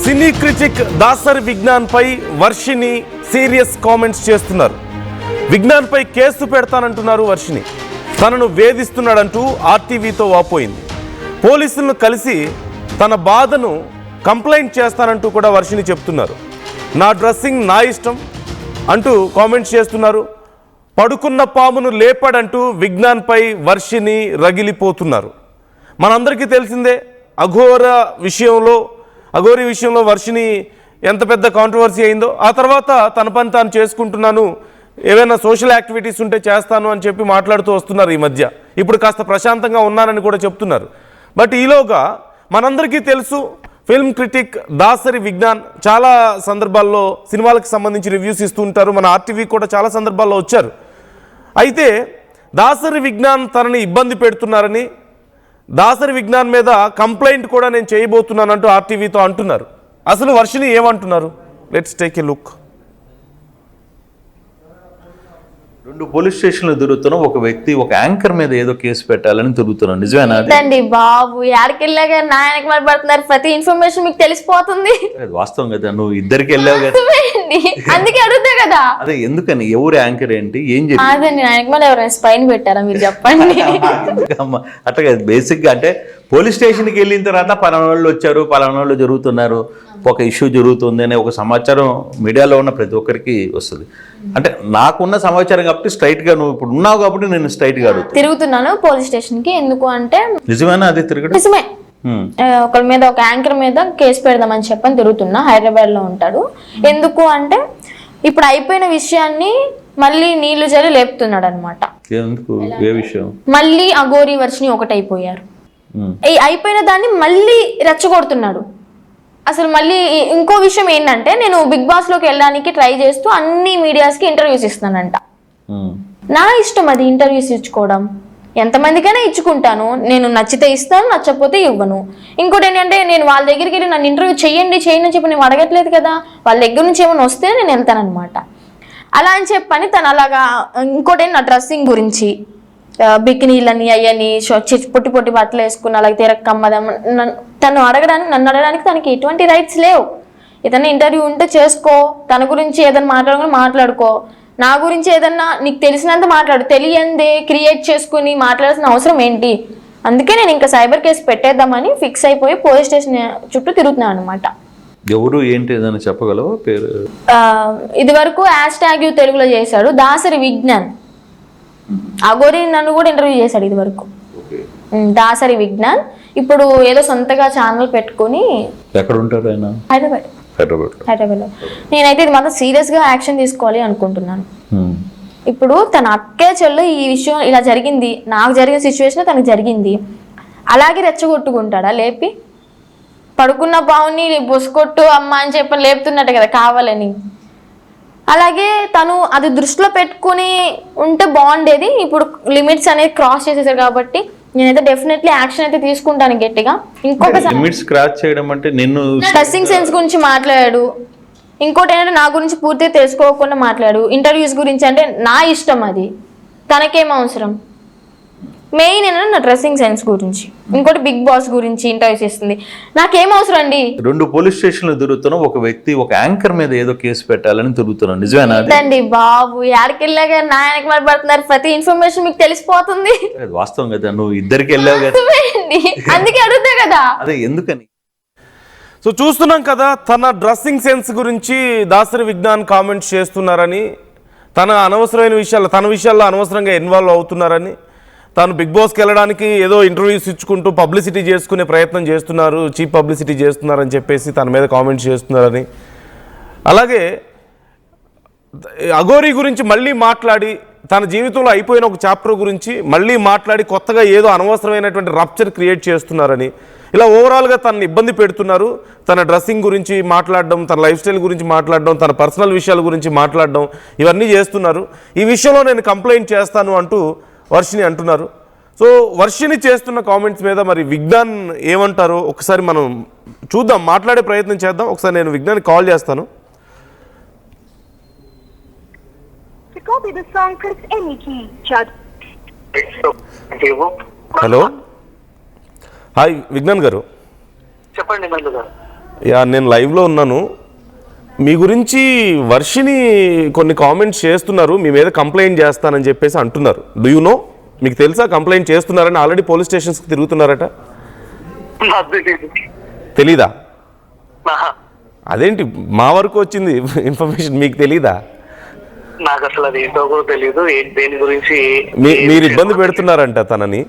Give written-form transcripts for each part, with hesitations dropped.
సినీ critic Dasari Vignan పై Varshini serious comments చేస్తున్నారు. విజ్ఞాన్ పై case పెడతానంటున్నారు Varshini. తనను వేధిస్తున్నాడంటూ ఆర్టీవీతో వాపోయింది. పోలీసులను కలిసి తన బాధను కంప్లైంట్ చేస్తానంటూ కూడా వర్షిని చెప్తున్నారు. నా డ్రెస్సింగ్ నా ఇష్టం అంటూ కామెంట్స్ చేస్తున్నారు. పడుకున్న పామును లేపడంటూ విజ్ఞాన్ పై వర్షిని రగిలిపోతున్నారు. మనందరికీ తెలిసిందే అఘోరి విషయంలో వర్షిని ఎంత పెద్ద కాంట్రవర్సీ అయిందో. ఆ తర్వాత తన పని తాను చేసుకుంటున్నాను, ఏవైనా సోషల్ యాక్టివిటీస్ ఉంటే చేస్తాను అని చెప్పి మాట్లాడుతూ వస్తున్నారు. ఈ మధ్య ఇప్పుడు కాస్త ప్రశాంతంగా ఉన్నానని కూడా చెప్తున్నారు. బట్ ఈలోగా మనందరికీ తెలుసు, ఫిల్మ్ క్రిటిక్ దాసరి విజ్ఞాన్ చాలా సందర్భాల్లో సినిమాలకు సంబంధించి రివ్యూస్ ఇస్తూ ఉంటారు. మన ఆర్టీవీ కూడా చాలా సందర్భాల్లో వచ్చారు. అయితే దాసరి విజ్ఞాన్ తనని ఇబ్బంది పెడుతున్నారని, దాసరి విజ్ఞాన్ మీద కంప్లైంట్ కూడా నేను చేయబోతున్నానంటూ ఆర్టీవీతో అంటున్నారు. అసలు వర్షిని ఏమంటున్నారు? Let's take a look. 2 police స్టేషన్లు తిరుగుతున్న ఒక వ్యక్తి ఒక యాంకర్ మీద ఏదో కేసు పెట్టాలని తిరుగుతున్నాను. నిజమేనా? అండి బాబు, ఎక్కడికెళ్ళాగా నాయనకి మరి పడుతున్నారు. ప్రతి ఇన్ఫర్మేషన్ మీకు తెలిసిపోతుంది. వాస్తవం కదా, నువ్వు ఇద్దరికి వెళ్ళావు కదా, అందుకే అడుగుతా కదా. అదే ఎందుకని, ఎవరు యాంకర్ ఏంటి, ఏం చెప్పి అదండి నాయనకి మళ్ళీ ఎవరైనా స్పైన్ పెట్టారా మీరు చెప్పండి. అట్లా కదా, బేసిక్ గా అంటే పోలీస్ స్టేషన్కి వెళ్ళిన తర్వాత పలానా వాళ్ళు వచ్చారు, పలానా వాళ్ళు జరుగుతున్నారు, ఒక ఇష్యూ జరుగుతుంది అనే ఒక సమాచారం మీడియాలో ఉన్న ప్రతి ఒక్కరికి వస్తుంది. అంటే నాకున్న సమాచారం కాబట్టి స్ట్రైట్ గా, నువ్వు ఇప్పుడు ఉన్నావు కాబట్టి నేను స్ట్రైట్ గా అడుగుతాను. తిరుగుతున్నాను పోలీస్ స్టేషన్ కి. ఎందుకు అంటే నిజమేనా? అది తిరగడం నిజమే. ఒకరి మీద, ఒక యాంకర్ మీద కేసు పెడదామని చెప్పని తిరుగుతున్నా. హైదరాబాద్ లో ఉంటాడు. ఎందుకు అంటే ఇప్పుడు అయిపోయిన విషయాన్ని మళ్ళీ నీళ్లు జల్లి లేపుతున్నాడు అనమాట. ఎందుకు? ఏ విషయం? మళ్ళీ అఘోరి వర్షిని ఒకటైపోయారు. అయిపోయిన దాన్ని మళ్ళీ రెచ్చగొడుతున్నాడు. అసలు మళ్ళీ ఇంకో విషయం ఏంటంటే, నేను బిగ్ బాస్ లోకి వెళ్ళడానికి ట్రై చేస్తూ అన్ని మీడియాస్ కి ఇంటర్వ్యూస్ ఇస్తానంట. నా ఇష్టం అది, ఇంటర్వ్యూస్ ఇచ్చుకోవడం. ఎంతమందికైనా ఇచ్చుకుంటాను. నేను నచ్చితే ఇస్తాను, నచ్చకపోతే ఇవ్వను. ఇంకోటి ఏంటంటే, నేను వాళ్ళ దగ్గరికి వెళ్ళి నన్ను ఇంటర్వ్యూ చేయండి అని చెప్పి నేను అడగట్లేదు కదా. వాళ్ళ దగ్గర నుంచి ఏమైనా వస్తే నేను వెళ్తానమాట. అలా అని చెప్పని తను అలాగా. ఇంకోటి నా డ్రెస్సింగ్ గురించి, బికినీలని అయ్యని పొట్టి పొట్టి బట్టలు వేసుకుని అలాగే తిరక్కమ్మదం, నన్ను అడగడానికి తనకి ఎటువంటి రైట్స్ లేవు. ఏదైనా ఇంటర్వ్యూ ఉంటే చేసుకో, తన గురించి ఏదైనా మాట్లాడుకో. నా గురించి ఏదన్నా నీకు తెలిసినంత మాట్లాడు, తెలియందే క్రియేట్ చేసుకుని మాట్లాడాల్సిన అవసరం ఏంటి? అందుకే నేను ఇంకా సైబర్ కేసు పెట్టేద్దామని ఫిక్స్ అయిపోయి పోలీస్ స్టేషన్ చుట్టూ తిరుగుతున్నాను అనమాట. ఎవరు ఏంటి ఏదైనా చెప్పగలవా పేరు? ఇది వరకు #, తెలుగులో చేశాడు దాసరి విజ్ఞాన్. అఘోరి నన్ను కూడా ఇంటర్వ్యూ చేశాడు ఇది వరకు. దాసరి విజ్ఞాన్ ఇప్పుడు ఏదో సొంతగా ఛానల్ పెట్టుకుని. ఎక్కడ ఉంటారు ఆయన? హైదరాబాద్ లో. నేనైతే ఇది మాత్రం సీరియస్ గా యాక్షన్ తీసుకోవాలి అనుకుంటున్నాను. ఇప్పుడు తన అక్కే చెల్లు ఈ విషయం ఇలా జరిగింది, నాకు జరిగిన సిచ్యువేషన్ తనకు జరిగింది, అలాగే రెచ్చగొట్టుకుంటాడా లేపి? పడుకున్న పావుని బొసుకొట్టు అమ్మ అని చెప్పని లేపుతున్నట్టు కదా కావాలని. అలాగే తను అది దృష్టిలో పెట్టుకుని ఉంటే బాగుండేది. ఇప్పుడు లిమిట్స్ అనేది క్రాస్ చేసేసారు కాబట్టి నేనైతే డెఫినెట్లీ యాక్షన్ అయితే తీసుకుంటాను గట్టిగా. ఇంకొకసారి లిమిట్స్ క్రాస్ చేయడం అంటే నిన్ను డ్రెస్సింగ్ సెన్స్ గురించి మాట్లాడాడు. ఇంకోటి ఏంటంటే నా గురించి పూర్తిగా తెలుసుకోకుండా మాట్లాడు. ఇంటర్వ్యూస్ గురించి అంటే నా ఇష్టం, అది తనకేం అవసరం? మెయిన్ ఏంటంటే నా డ్రెస్సింగ్ సెన్స్ గురించి. ఇంకోటి బిగ్ బాస్ గురించి ఇంటర్వ్యూస్ ఇస్తుంది, నాకేం అవసరం అండి? 2 పోలీస్ స్టేషన్లు తిరుగుతున్న ఒక వ్యక్తి ఒక యాంకర్ మీద ఏదో కేసు పెట్టాలని తిరుగుతున్నాను. నిజమేనా? అండి బాబు, ఎక్కడికెళ్ళాగా నాయనకి మరి పడుతున్నారు. ప్రతి ఇన్ఫర్మేషన్ మీకు తెలిసిపోతుంది. వాస్తవం కదా, నువ్వు ఇద్దరికి వెళ్ళావు కదా, అందుకే అడుగుతా కదా. అదే ఎందుకని. సో చూస్తున్నాం కదా, తన డ్రెస్సింగ్ సెన్స్ గురించి దాసరి విజ్ఞాన్ కామెంట్స్ చేస్తున్నారని, తన విషయాల్లో అనవసరంగా ఇన్వాల్వ్ అవుతున్నారని, తాను బిగ్ బాస్కి వెళ్ళడానికి ఏదో ఇంటర్వ్యూస్ ఇచ్చుకుంటూ పబ్లిసిటీ చేసుకునే ప్రయత్నం చేస్తున్నారు, చీప్ పబ్లిసిటీ చేస్తున్నారని చెప్పేసి తన మీద కామెంట్స్ చేస్తున్నారని, అలాగే అఘోరి గురించి మళ్ళీ మాట్లాడి, తన జీవితంలో అయిపోయిన ఒక చాప్టర్ గురించి మళ్ళీ మాట్లాడి కొత్తగా ఏదో అనవసరమైనటువంటి రప్చర్ క్రియేట్ చేస్తున్నారని, ఇలా ఓవరాల్గా తనని ఇబ్బంది పెడుతున్నారు. తన డ్రెస్సింగ్ గురించి మాట్లాడడం, తన లైఫ్ స్టైల్ గురించి మాట్లాడడం, తన పర్సనల్ విషయాల గురించి మాట్లాడడం, ఇవన్నీ చేస్తున్నారు. ఈ విషయంలో నేను కంప్లైంట్ చేస్తాను అంటూ వర్షిని అంటున్నారు. సో వర్షిని చేస్తున్న కామెంట్స్ మీద మరి విజ్ఞాన్ ఏమంటారో ఒకసారి మనం చూద్దాం, మాట్లాడే ప్రయత్నం చేద్దాం. ఒకసారి నేను విజ్ఞాన్ కాల్ చేస్తాను. హలో, హాయ్ విజ్ఞాన్ గారు. చెప్పండి. యా నేను లైవ్లో ఉన్నాను. మీ గురించి వర్షిని కొన్ని కామెంట్స్ చేస్తున్నారు, మీ మీద కంప్లైంట్ చేస్తానని చెప్పేసి అంటున్నారు. Do you know? మీకు తెలుసా కంప్లైంట్ చేస్తున్నారని? ఆల్రెడీ పోలీస్ స్టేషన్స్కి తిరుగుతున్నారట. తెలీదా? అదేంటి మా వరకు వచ్చింది ఇన్ఫర్మేషన్, మీకు తెలీదా? నాకు అసలు అది ఏంటో కూడా తెలియదు. దేని గురించి మీరు ఇబ్బంది పెడుతున్నారంట తనని.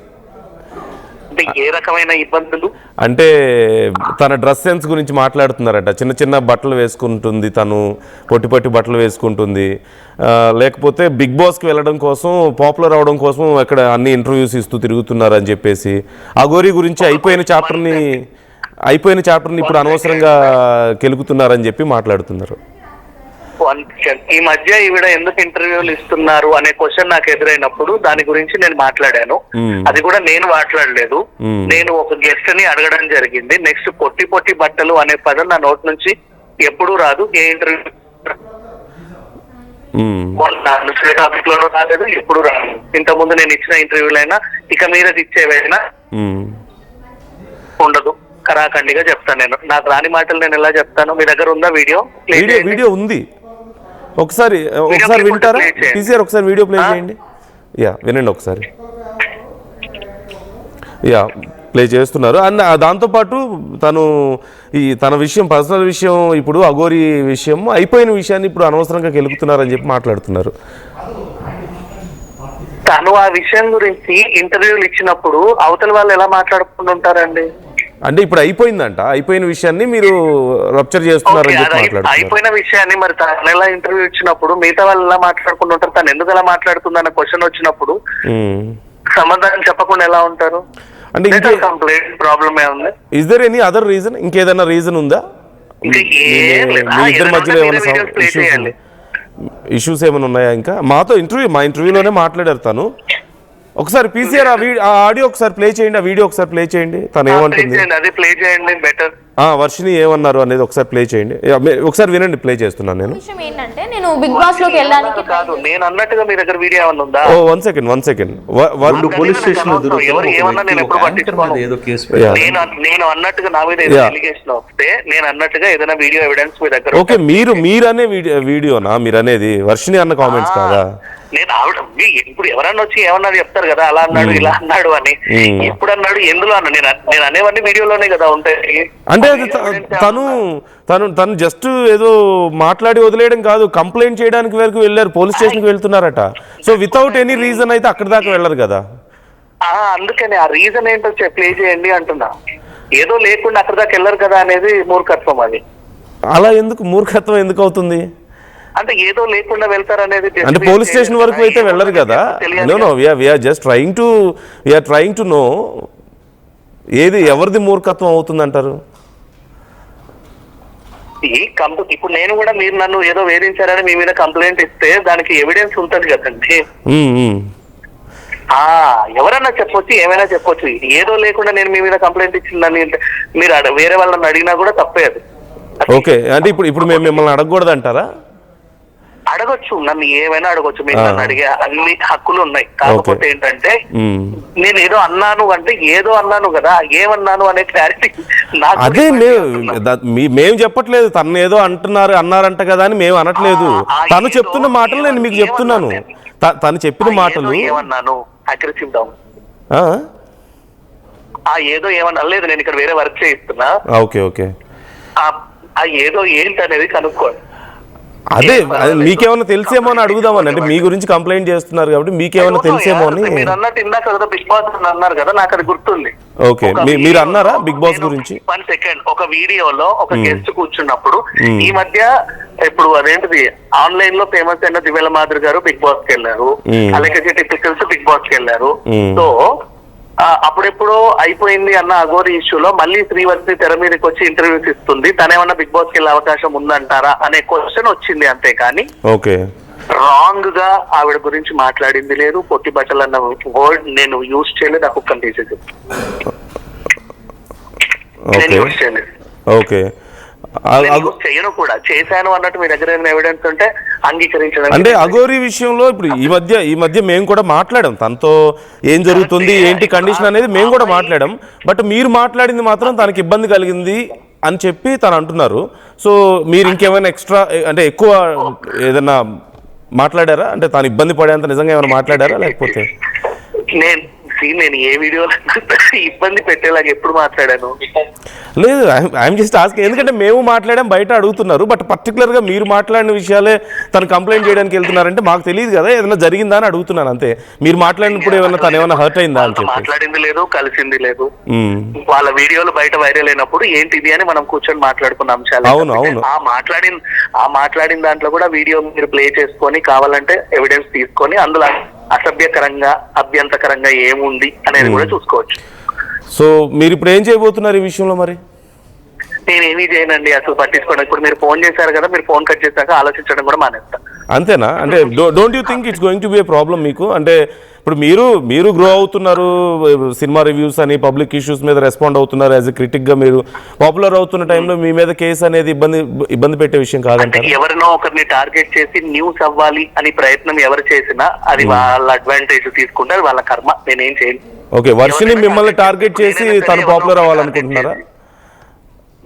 అంటే ఏ రకమైన ఇబ్బందులు? అంటే తన డ్రెస్ సెన్స్ గురించి మాట్లాడుతున్నారట. చిన్న చిన్న బట్టలు వేసుకుంటుంది తను, పొట్టి పొట్టి బట్టలు వేసుకుంటుంది. లేకపోతే బిగ్ బాస్కి వెళ్ళడం కోసం, పాపులర్ అవడం కోసం అక్కడ అన్ని ఇంటర్వ్యూస్ ఇస్తూ తిరుగుతున్నారు అని చెప్పేసి. అఘోరి గురించి అయిపోయిన చాప్టర్ని ఇప్పుడు అనవసరంగా కెలుకుతున్నారని చెప్పి మాట్లాడుతున్నారు. ఈ మధ్య ఈవిడ ఎందుకు ఇంటర్వ్యూలు ఇస్తున్నారు అనే క్వశ్చన్ నాకు ఎదురైనప్పుడు దాని గురించి నేను మాట్లాడాను. అది కూడా నేను మాట్లాడలేదు, నేను ఒక గెస్ట్ ని అడగడం జరిగింది. నెక్స్ట్ పొట్టి పొట్టి బట్టలు అనే పదం నా నోటి నుంచి ఎప్పుడూ రాదు. ఏ ఇంటర్వ్యూ టాపిక్ లోనూ రాలేదు, ఎప్పుడు రాదు. ఇంతకుముందు నేను ఇచ్చిన ఇంటర్వ్యూలైనా ఇక మీద ఇచ్చేవైనా ఉండదు. కరాఖండిగా చెప్తాను. నేను నాకు రాని మాటలు నేను ఎలా చెప్తాను? మీ దగ్గర ఉందా వీడియో? వీడియో ఉంది, ఒకసారి వింటారా? టీసీఆర్ ఒకసారి వీడియో ప్లే చేయండి. యా వినండి ఒకసారి. యా ప్లే చేస్తున్నారు. అండ్ దాంతోపాటు తన విషయం, పర్సనల్ విషయం, ఇప్పుడు అఘోరి విషయం అయిపోయిన విషయాన్ని ఇప్పుడు అనవసరంగా కెలుకుతున్నారని చెప్పి మాట్లాడుతున్నారు. తను ఆ విషయం గురించి ఇంటర్వ్యూలు ఇచ్చినప్పుడు అవతల వాళ్ళు ఎలా మాట్లాడుకుంటుంటారండి? అంటే ఇప్పుడు అయిపోయిందంట, అయిపోయిన విషయాన్ని మీరు రప్చర్ చేస్తున్నారని చెప్పి మాట్లాడుతున్నారు. అయిపోయిన విషయాన్ని మరి తను ఎలా ఇంటర్వ్యూ ఇచ్చినప్పుడు మిగతా వాళ్ళు ఎలా మాట్లాడుకుంటుంటారు? తను ఎందుకు ఎలా మాట్లాడుతుంది అన్న క్వశ్చన్ వచ్చినప్పుడు సమాధానం చెప్పకుండా ఎలా ఉంటారు? అంటే కంప్లీట్ ప్రాబ్లమే ఉంది. Is there any other reason? ఇంకేదైనా రీజన్ ఉందా? మీ ఇద్దరి మధ్యలో ఏమైనా ఇష్యూస్ ఏమైనా ఉన్నాయా? ఇంకా మా ఇంటర్వ్యూలోనే మాట్లాడారు తను. ఒకసారి పీసీఆర్ ఆ ఆడియో ఒకసారి ప్లే చేయండి, ఆ వీడియో ఒకసారి ప్లే చేయండి. తను ఏమంటుంది, అది ప్లే చేయండి బెటర్. వర్షిని ఏమన్నారు అనేది ఒకసారి ప్లే చేయండి. ఒకసారి వినండి, ప్లే చేస్తున్నాను నేను. విషయం ఏంటంటే నేను బిగ్ బాస్ లోకి వెళ్ళడానికి కాదు, నేను అన్నట్టుగా మీ దగ్గర వీడియో ఏమన్నా ఉందా? One second. పోలీస్ స్టేషన్ నేను అన్నట్టుగా నా మీద అలిగేషన్ వస్తే నేను అన్నట్టుగా ఏదైనా వీడియో ఎవిడెన్స్ మీ దగ్గర? ఓకే, మీరనే వీడియోనా? మీరు అనేది వర్షిని అన్న కామెంట్స్ కాదా? నేను ఆవిడ ఇప్పుడు ఎవరన్నా వచ్చి ఏమన్నా చెప్తారు కదా, అలా అన్నాడు ఇలా అన్నాడు అని. ఎప్పుడు అన్నాడు, ఎందులో అన్నా? నేను అనేవన్నీ వీడియోలోనే కదా ఉంటాయి. అంటే తను జస్ట్ ఏదో మాట్లాడి వదిలేయడం కాదు, కంప్లైంట్ చేయడానికి వరకు వెళ్ళారు, పోలీస్ స్టేషన్కి వెళ్తున్నారట. సో వితౌట్ ఎనీ రీజన్ అయితే అక్కడి దాకా వెళ్ళరు కదా. అందుకని ఆ రీజన్ ఏంటో ప్లే చేయండి అంటున్నా. ఏదో లేకుండా అక్కడి దాకా వెళ్ళరు కదా అనేది మూర్ఖత్వం. అది అలా ఎందుకు మూర్ఖత్వం ఎందుకు అవుతుంది? అంటే ఏదో లేకుండా వెళ్తారనేది, అంటే పోలీస్ స్టేషన్ వరకు అయితే వెళ్ళరు కదా. No we are just trying to know ఏది ఎవరిది మూర్ఖత్వం అవుతుంది అంటారు? ఇప్పుడు నేను కూడా మీరు నన్ను ఏదో వేధించారని మీ మీద కంప్లైంట్ ఇస్తే దానికి ఎవిడెన్స్ ఉంటది కదండి. ఎవరన్నా చెప్పొచ్చు, ఏమైనా చెప్పొచ్చు. ఏదో లేకుండా నేను మీ మీద కంప్లైంట్ ఇచ్చిందని మీరు వేరే వాళ్ళని అడిగినా కూడా తప్పే అది. ఓకే, అంటే ఇప్పుడు మేము మిమ్మల్ని అడగకూడదు అంటారా? అడగొచ్చు, నన్ను ఏమైనా అడగొచ్చు. మీరు నన్ను అడిగే అన్ని హక్కులు ఉన్నాయి. కాకపోతే ఏంటంటే నేను ఏదో అన్నాను అంటే ఏదో అన్నాను కదా, ఏమన్నాను అనే క్లారిటీ అదే. మేము చెప్పట్లేదు తను ఏదో అన్నారంట కదా అని మేము అనట్లేదు. తను చెప్తున్న మాటలు నేను మీకు చెప్తున్నాను. తను చెప్పిన మాటలు ఏమన్నాను అగ్రెసివ్ డౌన్ ఏదో ఏమన్నా లేదు. నేను ఇక్కడ వేరే వర్క్ చేయిస్తున్నా. ఓకే. ఏదో ఏంటి అనేది కనుక్కోండి. అదే మీకేమైనా తెలిసేమో అని అడుగుదామని. అంటే మీ గురించి కంప్లైంట్ చేస్తున్నారు కాబట్టి మీకేమైనా తెలిసేమో అని. మీరు అన్నట్టు ఇందాక కదా బిగ్ బాస్ అన్నారు కదా, నాకు అది గుర్తుంది. ఓకే, మీరు అన్నారా బిగ్ బాస్ గురించి? 1 సెకండ్. ఒక వీడియోలో ఒక గెస్ట్ కూర్చున్నప్పుడు ఈ మధ్య ఇప్పుడు అదేంటిది ఆన్లైన్ లో ఫేమస్ అయిన దివ్యల మాధురి గారు బిగ్ బాస్ కి వెళ్ళారు, అలాగే టిపికల్స్ బిగ్ బాస్ కి వెళ్ళారు. సో అప్పుడెప్పుడో అయిపోయింది అన్న అఘోరి ఇష్యూలో మళ్ళీ శ్రీవర్తి తెర మీదకి వచ్చి ఇంటర్వ్యూస్ ఇస్తుంది. తనేమన్నా బిగ్ బాస్ కి వెళ్ళే అవకాశం ఉందంటారా అనే క్వశ్చన్ వచ్చింది, అంతేకాని రాంగ్ గా ఆవిడ గురించి మాట్లాడింది లేదు. పొట్టి బట్టలు అన్న వర్డ్ నేను యూజ్ చేయలేదు. నాకు ఒక్క తీసేది నేను యూజ్ చేయలేదు. చేయను కూడా. చేశాను అన్నట్టు మీ దగ్గర ఏమైనా ఎవిడెన్స్ ఉంటే అంగీకరించడం. అంటే అఘోరి విషయంలో ఇప్పుడు ఈ మధ్య మేము కూడా మాట్లాడాం, తనతో ఏం జరుగుతుంది ఏంటి కండిషన్ అనేది మేము కూడా మాట్లాడాం. బట్ మీరు మాట్లాడింది మాత్రం తనకి ఇబ్బంది కలిగింది అని చెప్పి తను అంటున్నారు. సో మీరు ఇంకేమైనా ఎక్స్ట్రా అంటే ఎక్కువ ఏదైనా మాట్లాడారా, అంటే తాను ఇబ్బంది పడేంత నిజంగా ఏమైనా మాట్లాడారా లేకపోతే? నేను ఏ వీడియోలో ఇబ్బంది పెట్టేలాగా ఎప్పుడు మాట్లాడాను? లేదు, ఐఎమ్ జస్ట్ ఆస్క్. ఎందుకంటే మేము మాట్లాడాం, బయట అడుగుతున్నారు, బట్ పర్టికులర్గా మీరు మాట్లాడిన విషయాలే తను కంప్లైంట్ చేయడానికి వెళ్తున్నారంటే మాకు తెలియదు కదా, ఏదైనా జరిగిందా అని అడుగుతున్నాను అంతే. మీరు మాట్లాడినప్పుడు ఏమైనా తను ఏమైనా హర్ట్ అయిందా అని చెప్పి? మాట్లాడింది లేదు, కలిసింది లేదు. వాళ్ళ వీడియోలు బయట వైరల్ అయినప్పుడు ఏంటిది అని మనం కూర్చొని మాట్లాడుకున్న అంశాలు. అవును. ఆ మాట్లాడిన దాంట్లో కూడా వీడియో మీరు ప్లే చేసుకొని కావాలంటే ఎవిడెన్స్ తీసుకొని అందులో అసభ్యకరంగా అభ్యంతకరంగా ఏముంది అనేది కూడా చూసుకోవచ్చు. సో మీరు ఇప్పుడు ఏం చేయబోతున్నారు ఈ విషయంలో? మరి నేనేమీ చేయనండి, అసలు పట్టించుకోండి. ఇప్పుడు మీరు ఫోన్ చేశారు కదా, మీరు ఫోన్ కట్ చేశాక ఆలోచించడం కూడా మానేస్తా. అంతేనా? అంటే don't you think it's going to be A problem మీకు? అంటే ఇప్పుడు మీరు గ్రో అవుతున్నారు, సినిమా రివ్యూస్ అని పబ్లిక్ ఇష్యూస్ మీద రెస్పాండ్ అవుతున్నారు, యాజ్ ఎ క్రిటిక్ గా మీరు పాపులర్ అవుతున్న టైంలో మీ మీద కేసు అనేది ఇబ్బంది పెట్టే విషయం కాదంటారు? ఎవరినో ఒకరిని టార్గెట్ చేసి న్యూస్ అవ్వాలి అని ప్రయత్నం ఎవరు చేసినా అది వాళ్ళ అడ్వాంటేజ్ తీసుకుంటారు, వాళ్ళ కర్మ. నేనేం చేయను. ఓకే, వర్షిని మిమ్మల్ని టార్గెట్ చేసి తను పాపులర్ అవ్వాలనుకుంటున్నారా?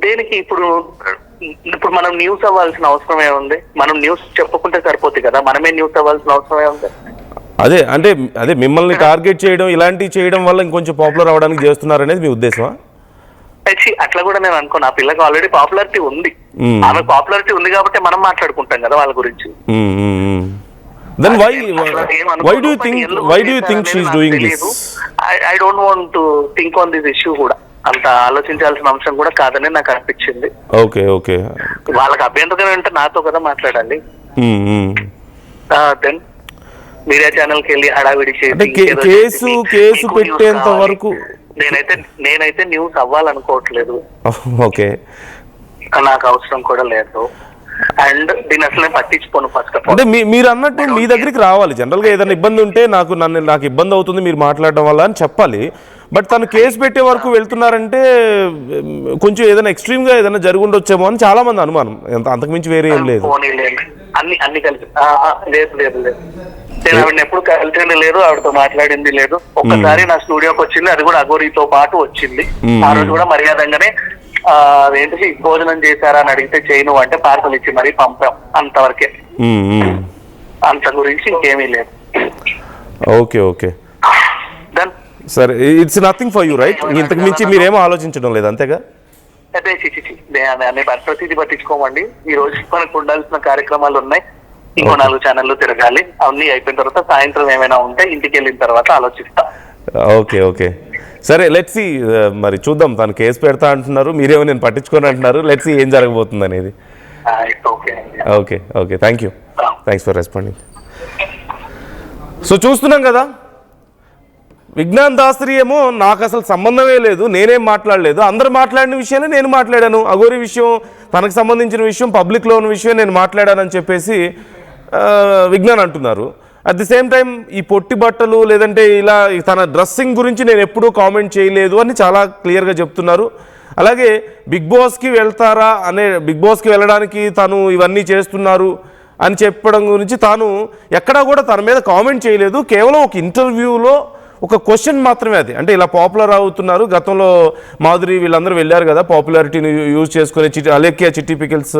దేనికి? ఇప్పుడు మనం న్యూస్ అవ్వాల్సిన అవసరం ఏముంది? మనం న్యూస్ చెప్పుకుంటే సరిపోతుంది కదా, మనమే న్యూస్ అవ్వాల్సిన అవసరం ఏముంది? అదే మిమ్మల్ని టార్గెట్ చేయడం, ఇలాంటివి చేయడం వల్ల ఇంకొంచెం పాపులర్ అవ్వడానికి చేస్తున్నారు అనేది మీ ఉద్దేశమా? అట్లా కూడా నేను అనుకోను. ఆ పిల్లకి ఆల్రెడీ పాపులారిటీ ఉంది, ఆమె పాపులారిటీ ఉంది కాబట్టి మనం మాట్లాడుకుంటాం కదా వాళ్ళ గురించి. Then why do you think she is doing this? I don't want to think on this issue కూడా. అంత ఆలోచించాల్సిన అంశం కూడా కాదని నాకు అనిపించింది. ఓకే వాళ్ళకి అభ్యంతరం అంటే నాతో కదా మాట్లాడాలి. దెన్ మీడియా ఛానల్ కి వెళ్ళి హడావిడి కేసు పెట్టేంత వరకు నేనైతే న్యూస్ అవ్వాలనుకోవట్లేదు. ఓకే, నాకు అవసరం కూడా లేదు. అండ్ దీని అసలు పట్టించుకోను. ఫస్ట్ ఆఫ్ ఆల్ అంటే మీరు అన్నట్టు మీ దగ్గరికి రావాలి. జనరల్ గా ఏదైనా ఇబ్బంది ఉంటే నాకు ఇబ్బంది అవుతుంది మీరు మాట్లాడడం వల్ల అని చెప్పాలి. బట్ తను కేసు పెట్టే వరకు వెళ్తున్నారంటే కొంచెం ఏదైనా ఎక్స్ట్రీమ్ గా ఏదైనా జరిగి ఉండొచ్చేమో అని చాలా మంది అనుమానం, అంతకుమించి వేరే ఏం లేదు. అన్ని కలిసి లేదు నేను ఆవిడని ఎప్పుడు కలిసింది లేదు, ఆవిడతో మాట్లాడింది లేదు. ఒక్కసారి నా స్టూడియోకి వచ్చింది, అది కూడా అఘోరితో పాటు వచ్చింది. ఆ రోజు కూడా మర్యాదంగానే ఏంటి భోజనం చేశారా అని అడిగితే చేయను అంటే పార్సల్ ఇచ్చి మరీ పంపాం, అంతవరకే. అంత గురించి ఇంకేమీ లేదు. ఓకే సరే, it's nothing for you right? ఇంతకు మించి మీరేమో ఆలోచించడం లేదు అంతేగా? అదే అనే ప్రతిదీ పట్టించుకోమండి. ఈ రోజు మనకు ఉండాల్సిన కార్యక్రమాలు ఉన్నాయి, ఇంకో 4 ఛానళ్ళు తిరగాలి. అవన్నీ అయిపోయిన తర్వాత సాయంత్రం ఏమైనా ఉంటే ఇంటికి వెళ్ళిన తర్వాత ఆలోచిస్తా. ఓకే సరే, లెట్స్ సీ. మరి చూద్దాం, తను కేసు పెడతా అంటున్నారు, మీరేమో నేను పట్టించుకొని అంటున్నారు. లెట్స్ సీ ఏం జరగబోతుంది అనేది. Okay thank you, thanks for responding. So చూస్తున్నాం కదా, విజ్ఞాన్ దాసరి ఏమో నాకు అసలు సంబంధమే లేదు, నేనేం మాట్లాడలేదు, అందరూ మాట్లాడిన విషయాన్ని నేను మాట్లాడాను, అఘోరి విషయం తనకు సంబంధించిన విషయం పబ్లిక్లో ఉన్న విషయం నేను మాట్లాడానని చెప్పేసి విజ్ఞాన్ అంటున్నారు. అట్ ది సేమ్ టైం ఈ పొట్టి బట్టలు లేదంటే ఇలా తన డ్రెస్సింగ్ గురించి నేను ఎప్పుడూ కామెంట్ చేయలేదు అని చాలా క్లియర్గా చెప్తున్నారు. అలాగే బిగ్ బాస్కి వెళ్తారా బిగ్ బాస్కి వెళ్ళడానికి తను ఇవన్నీ చేస్తున్నారు అని చెప్పడం గురించి తాను ఎక్కడా కూడా తన మీద కామెంట్ చేయలేదు. కేవలం ఒక ఇంటర్వ్యూలో ఒక క్వశ్చన్ మాత్రమే అది. అంటే ఇలా పాపులర్ అవుతున్నారు, గతంలో మాధురి వీళ్ళందరూ వెళ్ళారు కదా పాపులారిటీని యూజ్ చేసుకుని, అలేఖ్య, చిట్టి పికిల్స్,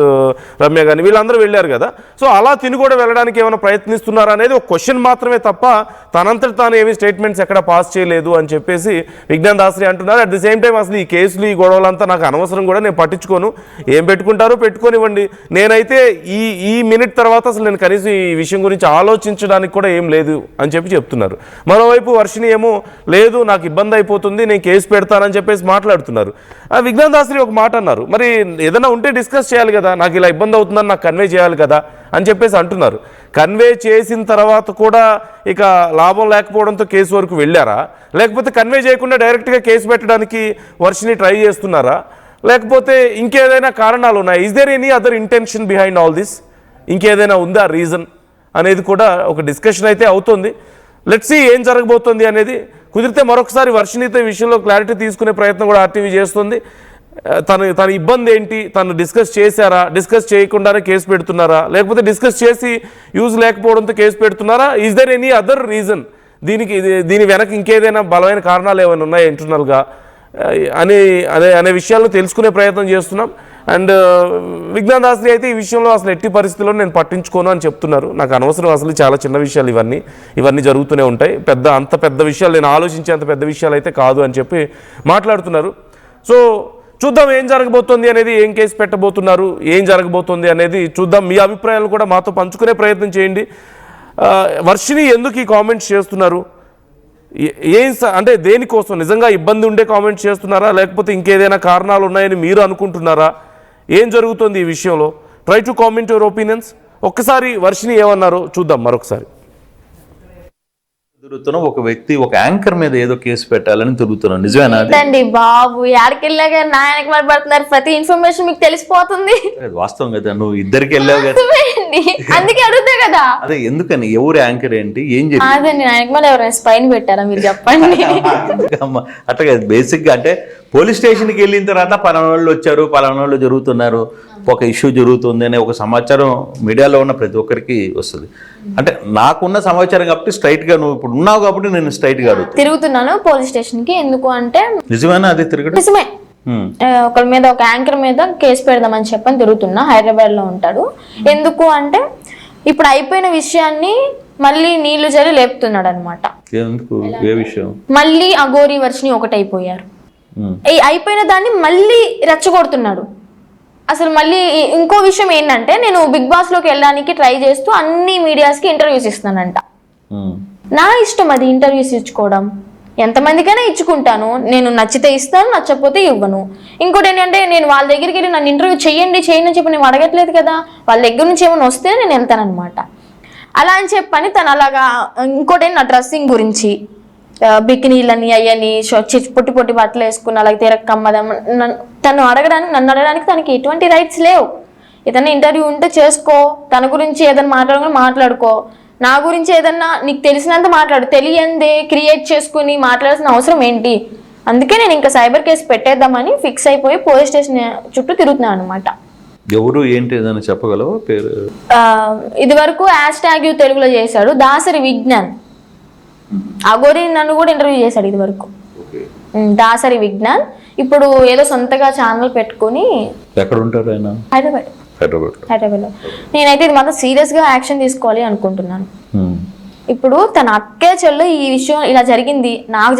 రమ్య కానీ వీళ్ళందరూ వెళ్ళారు కదా. సో అలా తిని కూడా వెళ్ళడానికి ఏమైనా ప్రయత్నిస్తున్నారా అనేది ఒక క్వశ్చన్ మాత్రమే తప్ప తనంతటి తాను ఏమి స్టేట్మెంట్స్ ఎక్కడ పాస్ చేయలేదు అని చెప్పేసి విజ్ఞాన్ దాసరి అంటున్నారు. అట్ ది సేమ్ టైం అసలు ఈ కేసులు ఈ గొడవలంతా నాకు అనవసరం కూడా, నేను పట్టించుకోను, ఏం పెట్టుకుంటారో పెట్టుకోనివ్వండి, నేనైతే ఈ మినిట్ తర్వాత అసలు నేను కనీసం ఈ విషయం గురించి ఆలోచించడానికి కూడా ఏం లేదు అని చెప్తున్నారు. మరోవైపు వర్షిని ఏమో లేదు నాకు ఇబ్బంది అయిపోతుంది, నేను కేసు పెడతానని చెప్పేసి మాట్లాడుతున్నారు. విజ్ఞాన్ దాసరి ఒక మాట అన్నారు, మరి ఏదైనా ఉంటే డిస్కస్ చేయాలి కదా, నాకు ఇలా ఇబ్బంది అవుతుందని నాకు కన్వే చేయాలి కదా అని చెప్పేసి అంటున్నారు. కన్వే చేసిన తర్వాత కూడా ఇక లాభం లేకపోవడంతో కేసు వరకు వెళ్ళారా, లేకపోతే కన్వే చేయకుండా డైరెక్ట్గా కేసు పెట్టడానికి వర్షిని ట్రై చేస్తున్నారా, లేకపోతే ఇంకేదైనా కారణాలు ఉన్నాయి? Is there any other intention behind all this? ఇంకేదైనా ఉందా రీజన్ అనేది కూడా ఒక డిస్కషన్ అయితే అవుతుంది. లెట్స్ సీ ఏం జరగబోతుంది అనేది. కుదిరితే మరొకసారి వర్షినితో ఈ విషయంలో క్లారిటీ తీసుకునే ప్రయత్నం కూడా ఆర్టీవీ చేస్తుంది. తన ఇబ్బంది ఏంటి, తను డిస్కస్ చేశారా, డిస్కస్ చేయకుండానే కేసు పెడుతున్నారా, లేకపోతే డిస్కస్ చేసి యూజ్ లేకపోవడంతో కేసు పెడుతున్నారా? Is there any other reason? దీని వెనక ఇంకేదైనా బలమైన కారణాలు ఏమైనా ఉన్నాయా ఇంటర్నల్గా? అనే విషయాలను తెలుసుకునే ప్రయత్నం చేస్తున్నాం. అండ్ విజ్ఞాన్ దాస్రి అయితే ఈ విషయంలో అసలు ఎట్టి పరిస్థితుల్లో నేను పట్టించుకోను అని చెప్తున్నారు. నాకు అనవసరం, అసలు చాలా చిన్న విషయాలు ఇవన్నీ జరుగుతూనే ఉంటాయి, అంత పెద్ద విషయాలు నేను ఆలోచించే అంత పెద్ద విషయాలు అయితే కాదు అని చెప్పి మాట్లాడుతున్నారు. సో చూద్దాం ఏం జరగబోతోంది అనేది, ఏం కేసు పెట్టబోతున్నారు, ఏం జరగబోతోంది అనేది చూద్దాం. మీ అభిప్రాయాలు కూడా మాతో పంచుకునే ప్రయత్నం చేయండి. వర్షిని ఎందుకు ఈ కామెంట్స్ చేస్తున్నారు, అంటే దేనికోసం, నిజంగా ఇబ్బంది ఉండే కామెంట్స్ చేస్తున్నారా లేకపోతే ఇంకేదైనా కారణాలు ఉన్నాయని మీరు అనుకుంటున్నారా, ఏం జరుగుతుంది ఈ విషయంలో? Try to comment your opinions. ఒక్కసారి వర్షిని ఏమన్నారో చూద్దాం మరొకసారి. తిరుగుతున్నాం, ఒక వ్యక్తి ఒక యాంకర్ మీద ఏదో కేసు పెట్టాలని తిరుగుతున్నాం, నిజమేనా? అండి బాబు, ఎక్కడికెళ్ళాక నా వెనక పడుతున్నారు, ప్రతి ఇన్ఫర్మేషన్ మీకు తెలిసిపోతుంది. వాస్తవం కదా, నువ్వు ఇద్దరికి వెళ్ళావు కదా, అందుకే అడుగుతా కదా. అదే ఎందుకని, ఎవరు యాంకర్ ఏంటి, ఏం అదండి, నా వెనక ఎవరైనా స్పైన్ పెట్టారా మీరు చెప్పండి. అట్లా కదా, బేసిక్ గా అంటే పోలీస్ స్టేషన్కి వెళ్ళిన తర్వాత పలానా వాళ్ళు వచ్చారు, పలానా వాళ్ళు జరుగుతున్నారు, ఒక ఇష్యూ జరుగుతుంది అనే ఒక సమాచారం మీడియాలో ఉన్న ప్రతి ఒక్కరికి వస్తుంది. అంటే నాకున్న సమాచారం కాబట్టి స్ట్రైట్ గా, నువ్వు ఇప్పుడు ఉన్నావు కాబట్టి నేను స్ట్రైట్ గా అడుగుతాను. తిరుగుతున్నాను పోలీస్ స్టేషన్ కి, ఎందుకు అంటే నిజమేనా అది తిరగడం? నిజమే. ఒకరి మీద, ఒక యాంకర్ మీద కేసు పెడదామని చెప్పని తిరుగుతున్నా, హైదరాబాద్ లో ఉంటాడు. ఎందుకు అంటే ఇప్పుడు అయిపోయిన విషయాన్ని మళ్ళీ నీళ్లు జరి లేపుతున్నాడు అనమాట. ఏ విషయం? మళ్ళీ అఘోరి వర్షిని ఒకటైపోయారు. ఈ అయిపోయిన దాన్ని మళ్ళీ రెచ్చగొడుతున్నాడు. అసలు మళ్ళీ ఇంకో విషయం ఏంటంటే, నేను బిగ్ బాస్ లోకి వెళ్ళడానికి ట్రై చేస్తూ అన్ని మీడియాస్ కి ఇంటర్వ్యూస్ ఇస్తున్నానంట. నా ఇష్టం అది, ఇంటర్వ్యూస్ ఇచ్చుకోవడం. ఎంతమందికైనా ఇచ్చుకుంటాను, నేను నచ్చితే ఇస్తాను, నచ్చకపోతే ఇవ్వను. ఇంకోటి ఏంటంటే, నేను వాళ్ళ దగ్గరికి వెళ్ళి నన్ను ఇంటర్వ్యూ చేయండి అని చెప్పి నేను అడగట్లేదు కదా, వాళ్ళ దగ్గర నుంచి ఏమైనా వస్తే నేను వెళ్తాను అనమాట. అలా అని చెప్పని తను అలాగా. ఇంకోటి నా డ్రెస్సింగ్ గురించి, బికినీలని అయ్యని పొట్టి పొట్టి బట్టలు వేసుకున్న, అలాగే తిరక్కమ్మదం, నన్ను అడగడానికి తనకి ఎటువంటి రైట్స్ లేవు. ఏదైనా ఇంటర్వ్యూ ఉంటే చేసుకో, తన గురించి ఏదైనా మాట్లాడుకో, నా గురించి ఏదన్నా నీకు తెలిసినంత మాట్లాడు, తెలియందే క్రియేట్ చేసుకుని మాట్లాడాల్సిన అవసరం ఏంటి? అందుకే నేను ఇంకా సైబర్ కేసు పెట్టేద్దామని ఫిక్స్ అయిపోయి పోలీస్ స్టేషన్ చుట్టూ తిరుగుతున్నాను అనమాట. ఎవరు ఏంటి ఏదైనా చెప్పగలవా పేరు? ఇది వరకు #యు తెలుగులో చేశాడు, దాసరి విజ్ఞాన్. అఘోరి నన్ను కూడా ఇంటర్వ్యూ చేశాడు ఇది వరకు, దాసరి విజ్ఞాన్. ఇప్పుడు ఏదో సొంతగా ఛానల్ పెట్టుకుని. ఎక్కడ ఉంటారు ఆయన? హైదరాబాద్ లో. నేనైతే ఇది మాత్రం సీరియస్ గా యాక్షన్ తీసుకోవాలి అనుకుంటున్నాను. ఇప్పుడు తన అక్కే చెల్లు ఈ విషయం ఇలా జరిగింది, నాకు